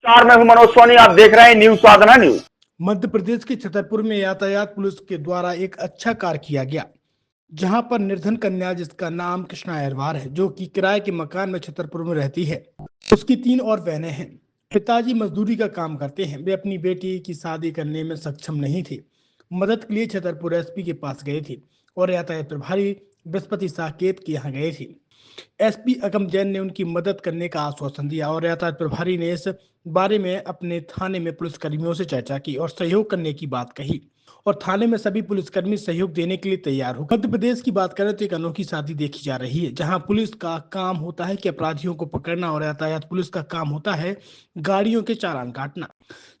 नमस्कार, मैं हूं मनोज सोनी। आप देख रहे हैं न्यूज साधना न्यूज। मध्य प्रदेश के छतरपुर में यातायात पुलिस के द्वारा एक अच्छा कार्य किया गया, जहां पर निर्धन कन्या जिसका नाम कृष्णा अहरवार है, जो कि किराए के मकान में छतरपुर में रहती है। उसकी 3 और बहनें हैं। पिताजी मजदूरी का काम करते हैं। वे अपनी बेटी की शादी करने में सक्षम नहीं थे। मदद के लिए छतरपुर एसपी के पास गए थे और यातायात प्रभारी बृहस्पति साकेत के यहाँ गए थे। एसपी अगम जैन ने उनकी मदद करने का आश्वासन दिया और यातायात प्रभारी ने इस बारे में अपने थाने में पुलिसकर्मियों से चर्चा की और सहयोग करने की बात कही और थाने में सभी पुलिसकर्मी सहयोग देने के लिए तैयार हो। मध्य प्रदेश की बात करें तो एक अनोखी शादी देखी जा रही है, जहां पुलिस का काम होता है कि अपराधियों को पकड़ना और यातायात पुलिस का काम होता है गाड़ियों के चालान काटना।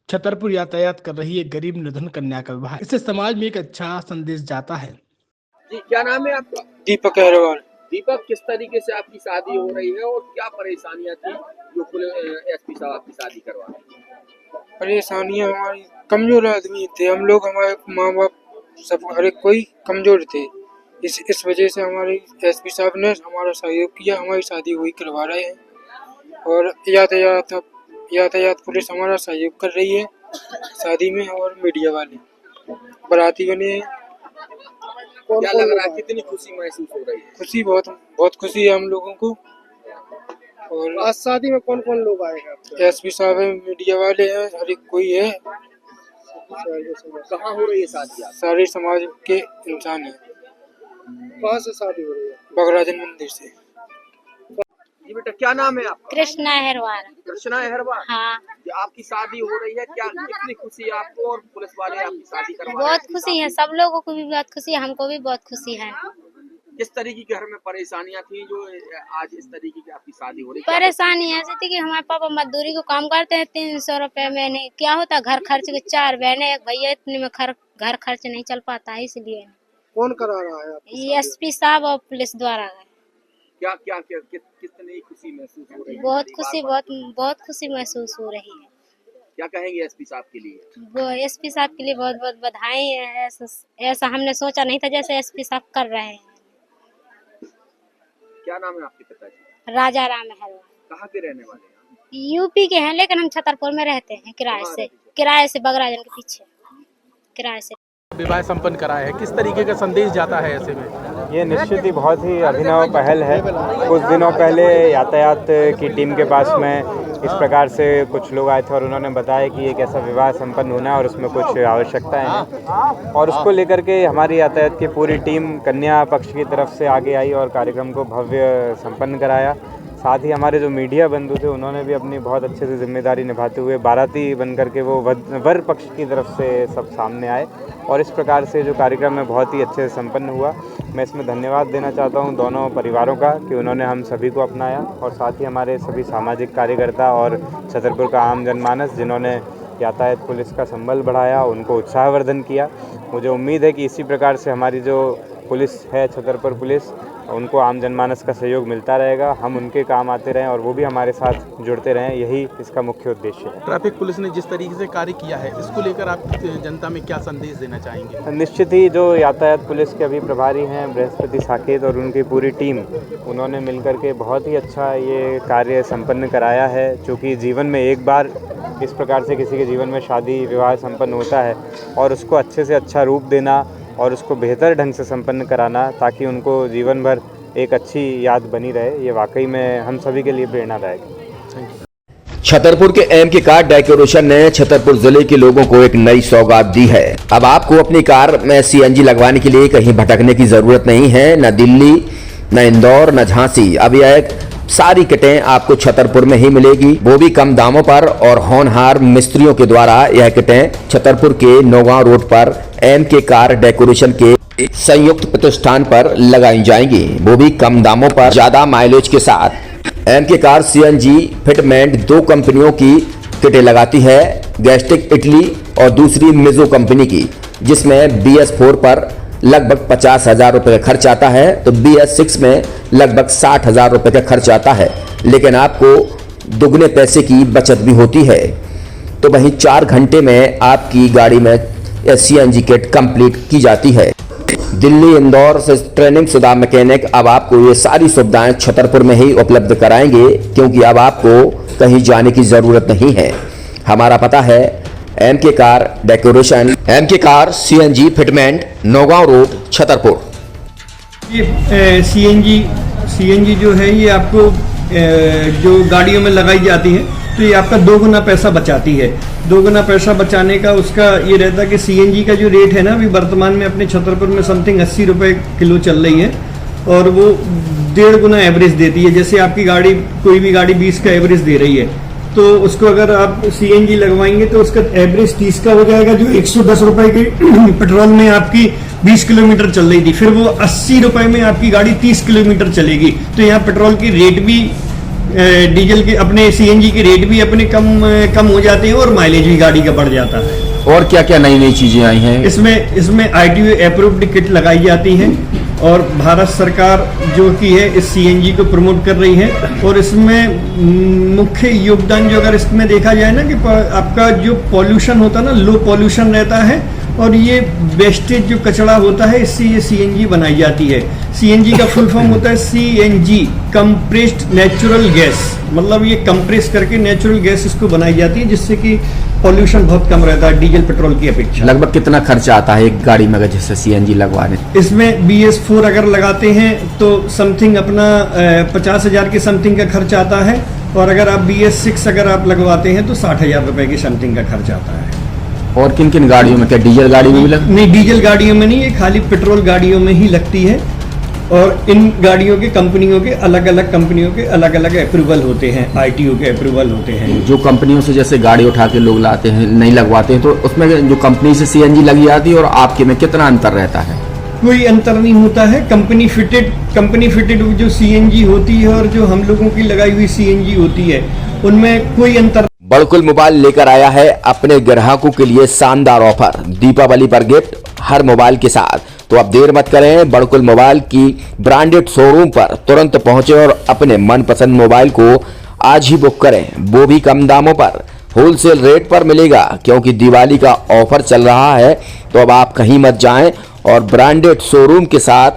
छतरपुर यातायात कर रही एक गरीब निर्धन कन्या का विवाह, इससे समाज में एक अच्छा संदेश जाता है। जी, क्या नाम है आपका? दीपक अग्रवाल। दीपक, किस तरीके से आपकी शादी हो रही है और क्या परेशानियां थी जो एसपी साहब आपकी शादी करवा रहे हैं? परेशानियां हमारी कमजोर आदमी थे हम लोग, हमारे माँ बाप सब हर एक कोई कमजोर थे। इस वजह से हमारे एसपी साहब ने हमारा सहयोग किया, हमारी शादी वही करवा रहे हैं और यातायात पुलिस हमारा सहयोग कर रही है शादी में और मीडिया वाले बाराती बने हैं। क्या लग रहा है, कितनी खुशी महसूस हो रही है? खुशी, बहुत खुशी है हम लोगों को। और आज शादी में कौन कौन लोग आए हैं? एसपी साहब है, मीडिया वाले हैं, हर एक कोई है। कहाँ हो रही है शादी? सारे समाज के इंसान है। कहाँ से शादी हो रही है? बगराजन मंदिर से। जी बेटा, क्या नाम है आपका? कृष्णा अहरवार। कृष्णा अहरवार। हाँ, आपकी शादी हो रही है, क्या कितनी खुशी है आपको और पुलिस वाले आपकी शादी करवा रहे हैं? बहुत खुशी है, सब लोगों को भी बहुत खुशी है, हमको भी बहुत खुशी है। किस तरीके के घर में परेशानियां थी जो आज इस तरीके की आपकी शादी हो रही है? परेशानी ऐसी थी कि हमारे पापा मजदूरी को काम करते हैं, 300 रुपए महीने। क्या होता घर खर्च के 4 बहने, एक भैया, इतने में घर खर्च नहीं चल पाता है, इसलिए। कौन करा रहा है आपकी शादी? एसपी साहब और पुलिस द्वारा। क्या कितनी खुशी महसूस हो रही है? बहुत खुशी महसूस हो रही है। क्या कहेंगे एसपी साहब के लिए? वो एसपी साहब के लिए बहुत बहुत बधाई है। ऐसा हमने सोचा नहीं था जैसे एसपी साहब कर रहे हैं। क्या नाम है आपके पिताजी? राजा राम अहरवार। कहाँ के रहने वाले हैं? यूपी के हैं, लेकिन हम छतरपुर में रहते हैं किराए से बगराजन के पीछे किराए से। विवाह संपन्न कराया है, किस तरीके का संदेश जाता है ऐसे में? ये निश्चित ही बहुत ही अभिनव पहल है। कुछ दिनों पहले यातायात की टीम के पास में इस प्रकार से कुछ लोग आए थे और उन्होंने बताया कि एक ऐसा विवाह संपन्न होना है और उसमें कुछ आवश्यकताएं हैं, और उसको लेकर के हमारी यातायात की पूरी टीम कन्या पक्ष की तरफ से आगे आई और कार्यक्रम को भव्य संपन्न कराया। साथ ही हमारे जो मीडिया बंधु थे उन्होंने भी अपनी बहुत अच्छे से जिम्मेदारी निभाते हुए बाराती बन करके वो वर पक्ष की तरफ से सब सामने आए और इस प्रकार से जो कार्यक्रम है बहुत ही अच्छे से संपन्न हुआ। मैं इसमें धन्यवाद देना चाहता हूं दोनों परिवारों का कि उन्होंने हम सभी को अपनाया, और साथ ही हमारे सभी सामाजिक कार्यकर्ता और छतरपुर का आम जनमानस जिन्होंने यातायात पुलिस का संबल बढ़ाया, उनको उत्साहवर्धन किया। मुझे उम्मीद है कि इसी प्रकार से हमारी जो पुलिस है छतरपुर पुलिस, उनको आम जनमानस का सहयोग मिलता रहेगा, हम उनके काम आते रहें और वो भी हमारे साथ जुड़ते रहें, यही इसका मुख्य उद्देश्य है। ट्रैफिक पुलिस ने जिस तरीके से कार्य किया है, इसको लेकर आप जनता में क्या संदेश देना चाहेंगे? निश्चित ही जो यातायात पुलिस के अभी प्रभारी हैं बृहस्पति साकेत और उनकी पूरी टीम, उन्होंने मिलकर के बहुत ही अच्छा ये कार्य संपन्न कराया है। चूँकि जीवन में एक बार इस प्रकार से किसी के जीवन में शादी विवाह संपन्न होता है और उसको अच्छे से अच्छा रूप देना और उसको बेहतर ढंग से संपन्न कराना ताकि उनको जीवन भर एक अच्छी याद बनी रहे, ये वाकई में हम सभी के लिए प्रेरणादायक है। छतरपुर के एम के कार डेकोरेशन ने छतरपुर जिले के लोगों को एक नई सौगात दी है। अब आपको अपनी कार में सीएनजी लगवाने के लिए कहीं भटकने की जरूरत नहीं है, न दिल्ली, न इंदौर, न झांसी। अब यह सारी किटें आपको छतरपुर में ही मिलेगी, वो भी कम दामों पर, और होनहार मिस्त्रियों के द्वारा यह किटें छतरपुर के नौगांव रोड पर एम के कार डेकोरेशन के संयुक्त प्रतिष्ठान पर लगाई जाएंगी, वो भी कम दामों पर, ज्यादा माइलेज के साथ। एम के कार सीएनजी फिटमेंट 2 कंपनियों की किटें लगाती है, गैस्ट्रिक इटली और दूसरी मिजो कंपनी की, जिसमें BS4 पर लगभग 50,000 रुपये का खर्च आता है, तो BS6 में लगभग 60,000 रुपये का खर्च आता है, लेकिन आपको दुगने पैसे की बचत भी होती है। तो वहीं 4 घंटे में आपकी गाड़ी में सीएनजी किट कंप्लीट की जाती है। दिल्ली, इंदौर से ट्रेनिंग शुदा मैकेनिक अब आपको ये सारी सुविधाएं छतरपुर में ही उपलब्ध कराएंगे, क्योंकि अब आपको कहीं जाने की जरूरत नहीं है। हमारा पता है MK car decoration, MK car CNG fitment, Naugaon road, Chhatarpur. ये सीएनजी जो है ये आपको जो गाड़ियों में लगाई जाती है तो ये आपका 2 गुना पैसा बचाती है। 2 गुना पैसा बचाने का उसका ये रहता है कि सीएनजी का जो रेट है ना अभी वर्तमान में अपने छतरपुर में समथिंग 80 रुपये किलो चल रही है और वो 1.5 गुना एवरेज देती है। जैसे आपकी गाड़ी कोई भी गाड़ी 20 का एवरेज दे रही है तो उसको अगर आप सीएनजी लगवाएंगे तो उसका एवरेज 30 का हो जाएगा, जो 110 रुपए के पेट्रोल में आपकी 20 किलोमीटर चल रही थी, फिर वो 80 रुपए में आपकी गाड़ी 30 किलोमीटर चलेगी। तो यहाँ पेट्रोल की रेट भी डीजल के अपने सीएनजी के रेट भी अपने कम हो जाते हैं और माइलेज भी गाड़ी का बढ़ जाता है। और क्या क्या नई नई चीजें आई हैं? इसमें ITO अप्रूव्ड किट लगाई जाती है और भारत सरकार जो की है इस सीएनजी को प्रमोट कर रही है। और इसमें मुख्य योगदान जो अगर इसमें देखा जाए ना कि आपका जो पॉल्यूशन होता है ना, लो पॉल्यूशन रहता है और ये वेस्टेज जो कचरा होता है इससे ये सीएनजी बनाई जाती है। सीएनजी का फुल फॉर्म होता है CNG कंप्रेस्ड नेचुरल गैस, मतलब ये कंप्रेस करके नेचुरल गैस इसको बनाई जाती है जिससे कि पॉल्यूशन बहुत कम रहता है डीजल पेट्रोल की अपेक्षा। लगभग कितना खर्चा आता है एक गाड़ी में अगर जैसे CNG लगवाने? इसमें BS4 अगर लगाते हैं तो समथिंग अपना 50,000 के समथिंग का खर्च आता है और अगर आप BS6 अगर आप लगवाते हैं तो 60,000 रुपए की समथिंग का खर्च आता है। और किन किन गाड़ियों में, क्या डीजल गाड़ी में भी नहीं, डीजल गाड़ियों में नहीं, ये खाली पेट्रोल गाड़ियों में ही लगती है। और इन गाड़ियों के कंपनियों के अलग अलग कंपनियों के अलग अलग अप्रूवल होते हैं, ITO के अप्रूवल होते हैं। जो कंपनियों से जैसे गाड़ी उठा के लोग लाते हैं नहीं लगवाते हैं तो उसमें जो कंपनी से CNG लगी जाती है और आपके में कितना अंतर रहता है? कोई अंतर नहीं होता है। कंपनी फिटेड जो CNG होती है और जो हम लोगों की लगाई हुई CNG होती है उनमें कोई अंतर। बड़कुल मोबाइल लेकर आया है अपने ग्राहकों के लिए शानदार ऑफर, दीपावली पर गिफ्ट हर मोबाइल के साथ। तो अब देर मत करें, बड़कुल मोबाइल की ब्रांडेड शोरूम पर तुरंत पहुंचे और अपने मनपसंद मोबाइल को आज ही बुक करें, वो भी कम दामों पर, होलसेल रेट पर मिलेगा। क्योंकि दिवाली का ऑफर चल रहा है तो अब आप कहीं मत जाएं और ब्रांडेड शोरूम के साथ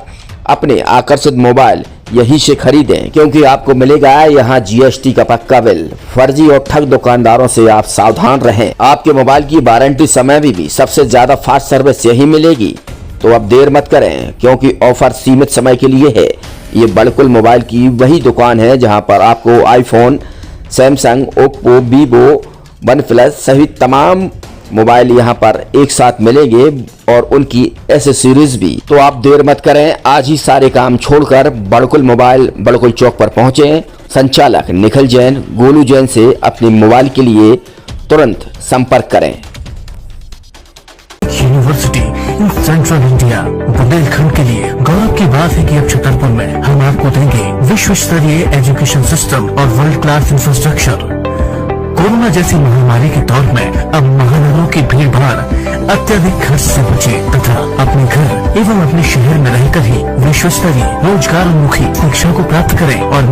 अपने आकर्षित मोबाइल यहीं से खरीदें, क्योंकि आपको मिलेगा यहाँ GST का पक्का बिल। फर्जी और ठग दुकानदारों से आप सावधान रहें। आपके मोबाइल की वारंटी समय में भी सबसे ज्यादा फास्ट सर्विस यही मिलेगी। तो अब देर मत करें क्योंकि ऑफर सीमित समय के लिए है। ये बड़कुल मोबाइल की वही दुकान है जहां पर आपको iPhone, Samsung, Oppo, Vivo, OnePlus सहित तमाम मोबाइल यहां पर एक साथ मिलेंगे और उनकी एसेसरीज भी। तो आप देर मत करें, आज ही सारे काम छोड़कर बड़कुल मोबाइल बड़कुल चौक पर पहुंचे। संचालक निखिल जैन, गोलू जैन से अपने मोबाइल के लिए तुरंत संपर्क करें। University in central India Bundelkhand के लिए गौरव की बात है कि अब छतरपुर में हम आपको देंगे विश्व स्तरीय एजुकेशन सिस्टम और वर्ल्ड क्लास इंफ्रास्ट्रक्चर। कोरोना जैसी महामारी के दौर में अब महानगरों की भीड़ भाड़ अत्यधिक खर्च से बचे तथा अपने घर एवं अपने शहर में रहकर ही विश्व स्तरीय रोजगार उन्मुखी शिक्षा को प्राप्त करें और